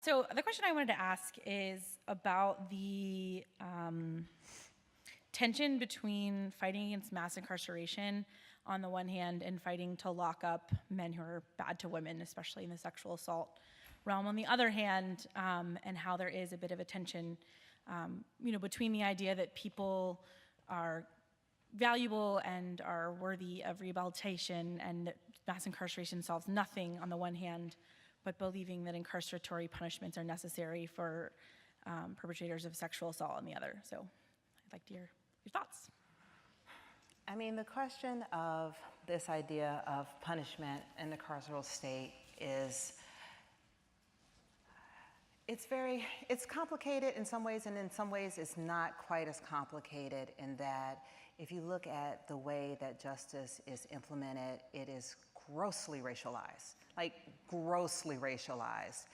So the question I wanted to ask is about the tension between fighting against mass incarceration on the one hand and fighting to lock up men who are bad to women, especially in the sexual assault realm on the other hand, and how there is a bit of a tension between the idea that people are valuable and are worthy of rehabilitation and that mass incarceration solves nothing on the one hand, but believing that incarceratory punishments are necessary for perpetrators of sexual assault on the other. So I'd like to hear your thoughts. I mean, the question of this idea of punishment in the carceral state is, it's complicated in some ways, and in some ways it's not quite as complicated in that if you look at the way that justice is implemented, it is grossly racialized, like grossly racialized.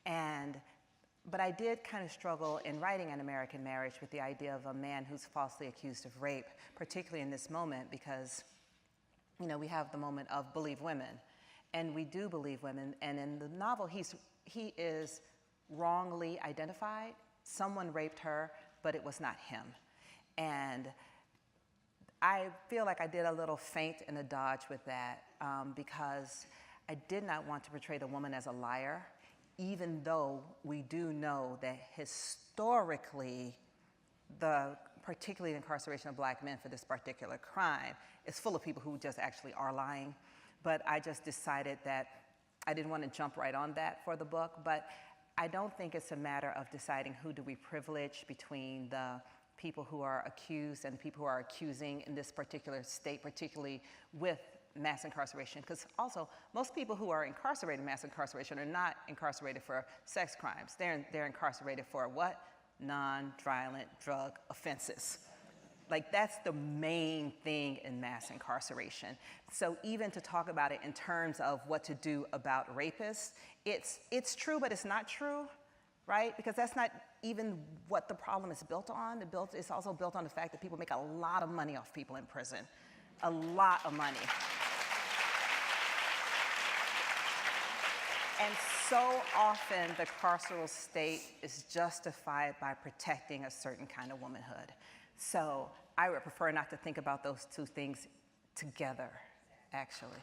But I did kind of struggle in writing An American Marriage with the idea of a man who's falsely accused of rape, particularly in this moment because, we have the moment of believe women, and we do believe women, and in the novel he is wrongly identified. Someone raped her, but it was not him. And I feel like I did a little feint and a dodge with that because I did not want to portray the woman as a liar, even though we do know that historically, particularly the incarceration of Black men for this particular crime, is full of people who just actually are lying. But I just decided that I didn't want to jump right on that for the book. But I don't think it's a matter of deciding who do we privilege between the people who are accused and people who are accusing in this particular state, particularly with mass incarceration. Because also, most people who are incarcerated in mass incarceration are not incarcerated for sex crimes. They're incarcerated for what? Non-violent drug offenses. Like, that's the main thing in mass incarceration. So even to talk about it in terms of what to do about rapists, it's true, but it's not true, right? Because that's not even what the problem is built on. It's also built on the fact that people make a lot of money off people in prison. A lot of money. And so often the carceral state is justified by protecting a certain kind of womanhood. So I would prefer not to think about those two things together, actually.